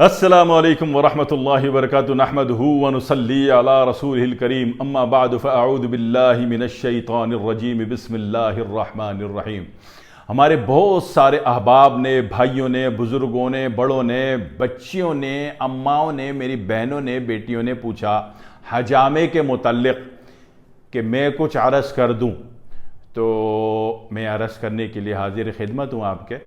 السلام علیکم ورحمۃ اللہ وبرکاتہ نحمدہ ونصلی علی رسولہ الکریم اما بعد فاعوذ باللہ من الشیطان الرجیم بسم اللہ الرحمن الرحیم۔ ہمارے بہت سارے احباب نے، بھائیوں نے، بزرگوں نے، بڑوں نے، بچیوں نے، اماؤں نے، میری بہنوں نے، بیٹیوں نے پوچھا حجامے کے متعلق کہ میں کچھ عرض کر دوں، تو میں عرض کرنے کے لیے حاضر خدمت ہوں آپ کے۔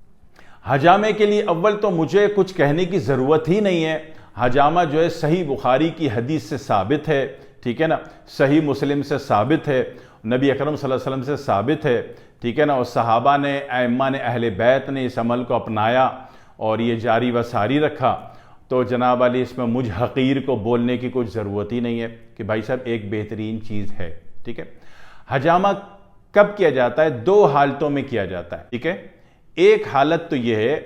حجامے کے لیے اول تو مجھے کچھ کہنے کی ضرورت ہی نہیں ہے۔ حجامہ جو ہے صحیح بخاری کی حدیث سے ثابت ہے، ٹھیک ہے نا، صحیح مسلم سے ثابت ہے، نبی اکرم صلی اللہ علیہ وسلم سے ثابت ہے، ٹھیک ہے نا، اور صحابہ نے، ائمہ نے، اہل بیت نے اس عمل کو اپنایا اور یہ جاری و ساری رکھا۔ تو جناب علی اس میں مجھ حقیر کو بولنے کی کچھ ضرورت ہی نہیں ہے کہ بھائی صاحب ایک بہترین چیز ہے، ٹھیک ہے۔ حجامہ کب کیا جاتا ہے؟ دو حالتوں میں کیا جاتا ہے، ٹھیک ہے۔ ایک حالت تو یہ ہے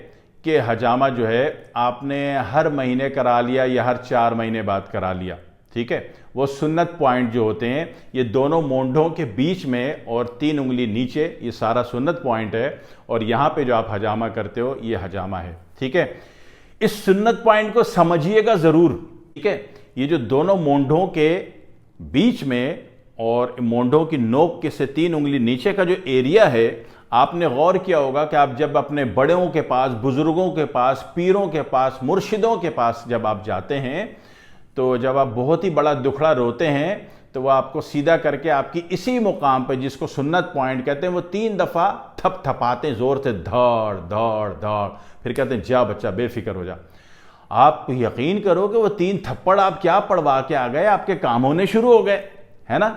کہ حجامہ جو ہے آپ نے ہر مہینے کرا لیا یا ہر 4 مہینے بعد کرا لیا، ٹھیک ہے۔ وہ سنت پوائنٹ جو ہوتے ہیں یہ دونوں مونڈھوں کے بیچ میں اور 3 انگلی نیچے، یہ سارا سنت پوائنٹ ہے، اور یہاں پہ جو آپ حجامہ کرتے ہو یہ حجامہ ہے، ٹھیک ہے۔ اس سنت پوائنٹ کو سمجھیے گا ضرور، ٹھیک ہے۔ یہ جو دونوں مونڈھوں کے بیچ میں اور مونڈھوں کی نوک کے سے 3 انگلی نیچے کا جو ایریا ہے، آپ نے غور کیا ہوگا کہ آپ جب اپنے بڑوں کے پاس، بزرگوں کے پاس، پیروں کے پاس، مرشدوں کے پاس جب آپ جاتے ہیں تو جب آپ بہت ہی بڑا دکھڑا روتے ہیں تو وہ آپ کو سیدھا کر کے آپ کی اسی مقام پہ جس کو سنت پوائنٹ کہتے ہیں وہ 3 دفعہ تھپ تھپاتے ہیں زور سے، دھاڑ دھاڑ دھاڑ، پھر کہتے ہیں جا بچہ بے فکر ہو جا۔ آپ یقین کرو کہ وہ 3 تھپڑ آپ کیا پڑوا کے آ گئے، آپ کے کام ہونے شروع ہو گئے، ہے نا۔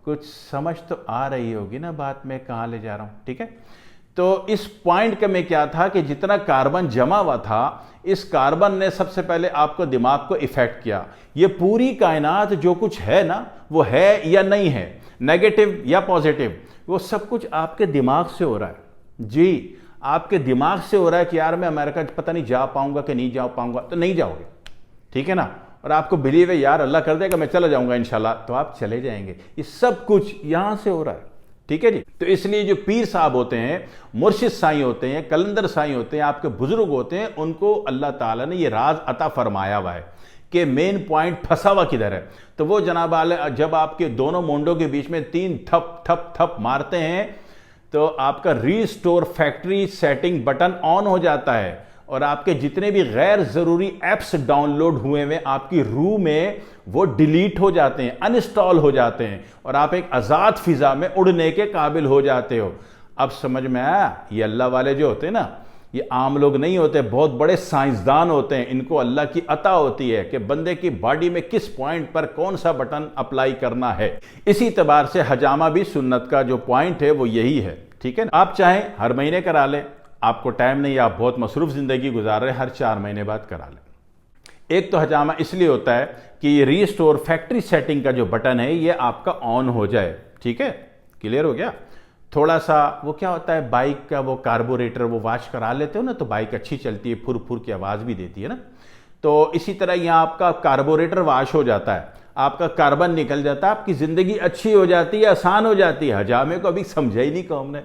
کچھ سمجھ تو آ رہی ہوگی نا بات میں کہاں لے جا رہا ہوں، ٹھیک ہے۔ تو اس پوائنٹ کا میں کیا تھا کہ جتنا کاربن جمع ہوا تھا، اس کاربن نے سب سے پہلے آپ کو دماغ کو افیکٹ کیا۔ یہ پوری کائنات جو کچھ ہے نا، وہ ہے یا نہیں ہے، نیگیٹو یا پازیٹیو، وہ سب کچھ آپ کے دماغ سے ہو رہا ہے۔ جی، آپ کے دماغ سے ہو رہا ہے کہ یار میں امریکہ پتہ نہیں جا پاؤں گا کہ نہیں جا پاؤں گا، تو نہیں جاؤ گے، ٹھیک ہے نا۔ اور آپ کو بلیو ہے یار اللہ کر دے گا میں چلا جاؤں گا انشاءاللہ، تو آپ چلے جائیں گے۔ یہ سب کچھ یہاں سے ہو رہا ہے، ٹھیک ہے جی۔ تو اس لیے جو پیر صاحب ہوتے ہیں، مرشد سائیں ہوتے ہیں، کلندر سائیں ہوتے ہیں، آپ کے بزرگ ہوتے ہیں، ان کو اللہ تعالیٰ نے یہ راز عطا فرمایا ہوا ہے کہ مین پوائنٹ پھنسا ہوا کدھر ہے۔ تو وہ جناب جب آپ کے دونوں مونڈوں کے بیچ میں 3 تھپ تھپ تھپ مارتے ہیں تو آپ کا ریسٹور فیکٹری سیٹنگ بٹن آن ہو جاتا ہے، اور آپ کے جتنے بھی غیر ضروری ایپس ڈاؤن لوڈ ہوئے ہوئے آپ کی روح میں وہ ڈیلیٹ ہو جاتے ہیں، انسٹال ہو جاتے ہیں، اور آپ ایک آزاد فضا میں اڑنے کے قابل ہو جاتے ہو۔ اب سمجھ میں آیا؟ یہ اللہ والے جو ہوتے ہیں نا، یہ عام لوگ نہیں ہوتے، بہت بڑے سائنسدان ہوتے ہیں۔ ان کو اللہ کی عطا ہوتی ہے کہ بندے کی باڈی میں کس پوائنٹ پر کون سا بٹن اپلائی کرنا ہے۔ اسی اعتبار سے حجامہ بھی سنت کا جو پوائنٹ ہے وہ یہی ہے، ٹھیک ہے۔ آپ چاہیں ہر مہینے کرا لیں، آپ کو ٹائم نہیں، آپ بہت مصروف زندگی گزار رہے ہیں، ہر 4 مہینے بعد کرا لیں۔ ایک تو حجامہ اس لیے ہوتا ہے کہ یہ ریسٹور فیکٹری سیٹنگ کا جو بٹن ہے یہ آپ کا آن ہو جائے، ٹھیک ہے، کلیئر ہو گیا۔ تھوڑا سا وہ کیا ہوتا ہے، بائک کا وہ کاربوریٹر وہ واش کرا لیتے ہو نا تو بائک اچھی چلتی ہے، پھر پھر کی آواز بھی دیتی ہے نا۔ تو اسی طرح یہاں آپ کا کاربوریٹر واش ہو جاتا ہے، آپ کا کاربن نکل جاتا ہے، آپ کی زندگی اچھی ہو جاتی ہے، آسان ہو جاتی ہے۔ حجامے کو ابھی سمجھا ہی نہیں قوم نے۔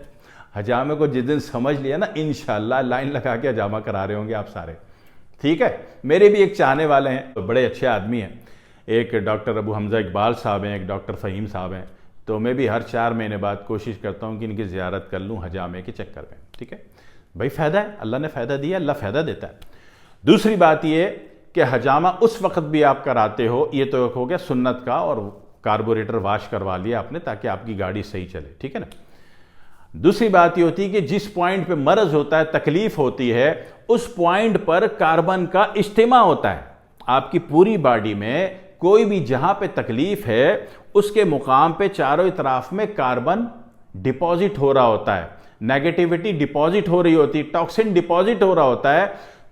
حجامے کو جس دن سمجھ لیا نا، انشاءاللہ لائن لگا کے حجامہ کرا رہے ہوں گے آپ سارے، ٹھیک ہے۔ میرے بھی ایک چاہنے والے ہیں، بڑے اچھے آدمی ہیں، ایک ڈاکٹر ابو حمزہ اقبال صاحب ہیں، ایک ڈاکٹر فہیم صاحب ہیں۔ تو میں بھی ہر 4 مہینے بعد کوشش کرتا ہوں کہ ان کی زیارت کر لوں حجامے کے چکر میں، ٹھیک ہے بھائی۔ فائدہ ہے، اللہ نے فائدہ دیا، اللہ فائدہ دیتا ہے۔ دوسری بات یہ کہ حجامہ اس وقت بھی آپ کراتے ہو، یہ تو ہو گیا سنت کا، اور کاربوریٹر واش کروا لیا آپ نے تاکہ آپ کی گاڑی صحیح چلے، ٹھیک ہے نا۔ دوسری بات یہ ہوتی ہے کہ جس پوائنٹ پہ مرض ہوتا ہے، تکلیف ہوتی ہے، اس پوائنٹ پر کاربن کا اجتماع ہوتا ہے۔ آپ کی پوری باڈی میں کوئی بھی جہاں پہ تکلیف ہے اس کے مقام پہ چاروں اطراف میں کاربن ڈپازٹ ہو رہا ہوتا ہے، نیگیٹیوٹی ڈپازٹ ہو رہی ہوتی ہے، ٹاکسن ڈپازٹ ہو رہا ہوتا ہے۔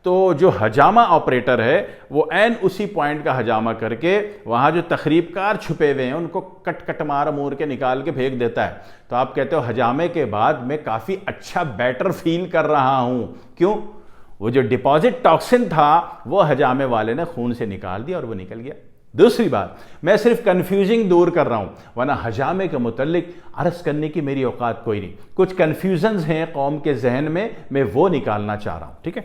تو جو حجامہ آپریٹر ہے وہ عین اسی پوائنٹ کا حجامہ کر کے وہاں جو تخریب کار چھپے ہوئے ہیں ان کو کٹ کٹ مار مور کے نکال کے پھینک دیتا ہے۔ تو آپ کہتے ہو حجامے کے بعد میں کافی اچھا بیٹر فیل کر رہا ہوں، کیوں؟ وہ جو ڈپازٹ ٹاکسن تھا وہ حجامے والے نے خون سے نکال دیا اور وہ نکل گیا۔ دوسری بات، میں صرف کنفیوزنگ دور کر رہا ہوں، ورنہ حجامے کے متعلق عرض کرنے کی میری اوقات کوئی نہیں۔ کچھ کنفیوژنز ہیں قوم کے ذہن میں وہ نکالنا چاہ رہا ہوں، ٹھیک ہے۔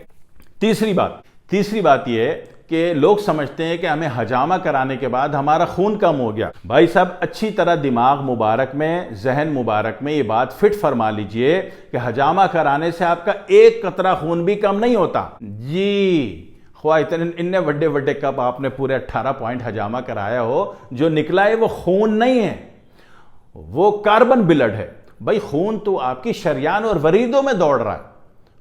تیسری بات تیسری بات یہ ہے کہ لوگ سمجھتے ہیں کہ ہمیں حجامہ کرانے کے بعد ہمارا خون کم ہو گیا. بھائی صاحب اچھی طرح دماغ مبارک میں، ذہن مبارک میں یہ بات فٹ فرما لیجئے کہ حجامہ کرانے سے آپ کا ایک قطرہ خون بھی کم نہیں ہوتا. جی خواہ اتنے بڑے بڑے کپ آپ نے پورے 18 پوائنٹ حجامہ کرایا ہو، جو نکلا ہے وہ خون نہیں ہے، وہ کاربن بلڈ ہے. بھائی خون تو آپ کی شریان اور وریدوں میں دوڑ رہا ہے.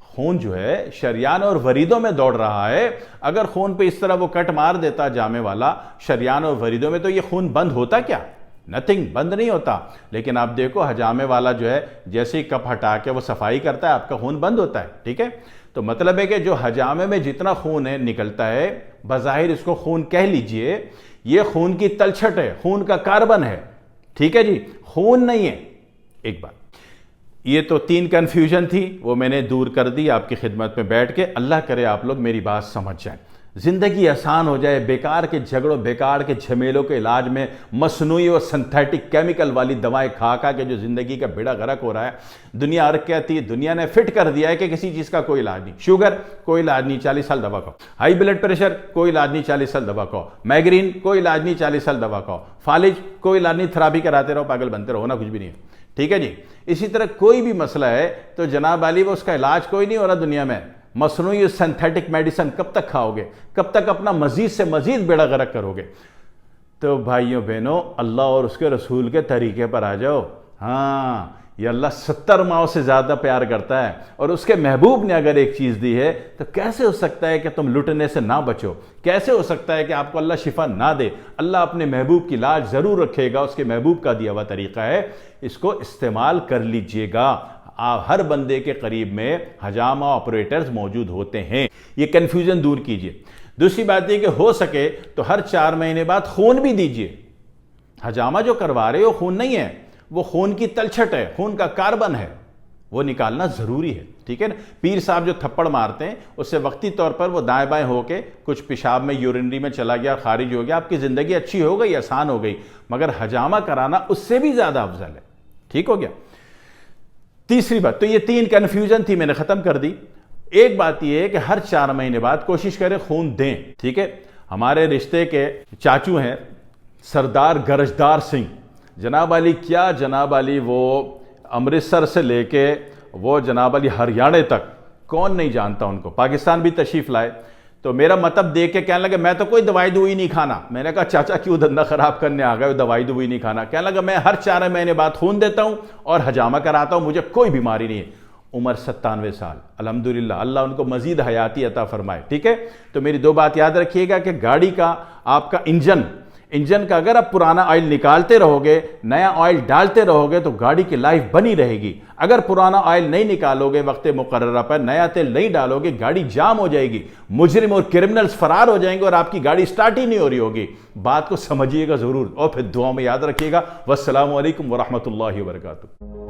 خون جو ہے شریان اور وریدوں میں دوڑ رہا ہے. اگر خون پہ اس طرح وہ کٹ مار دیتا جامے والا شریان اور وریدوں میں تو یہ خون بند ہوتا کیا؟ نتھنگ، بند نہیں ہوتا. لیکن آپ دیکھو حجامے والا جو ہے جیسے ہی کپ ہٹا کے وہ صفائی کرتا ہے آپ کا خون بند ہوتا ہے. ٹھیک ہے، تو مطلب ہے کہ جو حجامے میں جتنا خون ہے نکلتا ہے، بظاہر اس کو خون کہہ لیجئے، یہ خون کی تلچھٹ ہے، خون کا کاربن ہے. ٹھیک ہے جی، خون نہیں ہے. ایک بات یہ تو 3 کنفیوژن تھی، وہ میں نے دور کر دی آپ کی خدمت میں بیٹھ کے. اللہ کرے آپ لوگ میری بات سمجھ جائیں، زندگی آسان ہو جائے، بیکار کے جھگڑوں بیکار کے جھمیلوں کے علاج میں مصنوعی اور سنتھیٹک کیمیکل والی دوائیں کھا کے جو زندگی کا بیڑا غرق ہو رہا ہے. دنیا عرق کہتی ہے، دنیا نے فٹ کر دیا ہے کہ کسی چیز کا کوئی علاج نہیں. شوگر کوئی علاج نہیں، 40 سال دوا کھاؤ. ہائی بلڈ پریشر کوئی علاج نہیں، 40 سال دوا کھاؤ. مائگرین کوئی علاج نہیں، 40 سال دوا کھاؤ. فالج کوئی علاج نہیں، تھراپی کراتے رہو، پاگل بنتے رہو، ہونا کچھ بھی نہیں ہے. ٹھیک ہے جی. اسی طرح کوئی بھی مسئلہ ہے تو جناب علی وہ اس کا علاج کوئی نہیں ہو رہا دنیا میں. مصنوعی سنتھیٹک میڈیسن کب تک کھاؤ گے؟ کب تک اپنا مزید سے مزید بیڑا غرق کرو گے؟ تو بھائیوں بہنوں، اللہ اور اس کے رسول کے طریقے پر آ جاؤ. ہاں، یہ اللہ 70 ماؤں سے زیادہ پیار کرتا ہے، اور اس کے محبوب نے اگر ایک چیز دی ہے تو کیسے ہو سکتا ہے کہ تم لٹنے سے نہ بچو؟ کیسے ہو سکتا ہے کہ آپ کو اللہ شفا نہ دے؟ اللہ اپنے محبوب کی لاج ضرور رکھے گا، اس کے محبوب کا دیا ہوا طریقہ ہے، اس کو استعمال کر لیجئے گا. ہر بندے کے قریب میں حجامہ آپریٹرز موجود ہوتے ہیں. یہ کنفیوژن دور کیجئے. دوسری بات یہ کہ ہو سکے تو ہر 4 مہینے بعد خون بھی دیجئے. حجامہ جو کروا رہے ہو خون نہیں ہے، وہ خون کی تلچھٹ ہے، خون کا کاربن ہے، وہ نکالنا ضروری ہے. ٹھیک ہے نا. پیر صاحب جو تھپڑ مارتے ہیں اس سے وقتی طور پر وہ دائیں بائیں ہو کے کچھ پیشاب میں یورینری میں چلا گیا، خارج ہو گیا، آپ کی زندگی اچھی ہو گئی، آسان ہو گئی. مگر حجامہ کرانا اس سے بھی زیادہ افضل ہے. ٹھیک ہو گیا. تیسری بات تو یہ 3 کنفیوژن تھی، میں نے ختم کر دی. ایک بات یہ ہے کہ ہر 4 مہینے بعد کوشش کریں خون دیں. ٹھیک ہے. ہمارے رشتے کے چاچو ہیں سردار گرجدار سنگھ، جناب علی کیا جناب علی، وہ امرتسر سے لے کے وہ جناب علی ہریانہ تک کون نہیں جانتا ان کو. پاکستان بھی تشریف لائے تو میرا مطلب دیکھ کے کہنے لگا میں تو کوئی دوائی دوئی نہیں کھانا. میں نے کہا چاچا کیوں دھندا خراب کرنے آ گئے، دوائی دوئی نہیں کھانا؟ کہنے لگا میں ہر 4 مہینے بعد خون دیتا ہوں اور حجامہ کراتا ہوں، مجھے کوئی بیماری نہیں ہے. عمر 97 سال، الحمدللہ، اللہ ان کو مزید حیاتی عطا فرمائے. ٹھیک ہے. تو میری 2 بات یاد رکھیے گا کہ گاڑی کا آپ کا انجن کا اگر آپ پرانا آئل نکالتے رہو گے، نیا آئل ڈالتے رہو گے تو گاڑی کی لائف بنی رہے گی. اگر پرانا آئل نہیں نکالو گے وقت مقررہ پر، نیا تیل نہیں ڈالو گے، گاڑی جام ہو جائے گی، مجرم اور کرمنلز فرار ہو جائیں گے اور آپ کی گاڑی سٹارٹ ہی نہیں ہو رہی ہوگی. بات کو سمجھیے گا ضرور اور پھر دعاؤں میں یاد رکھیے گا. والسلام علیکم ورحمۃ اللہ وبرکاتہ.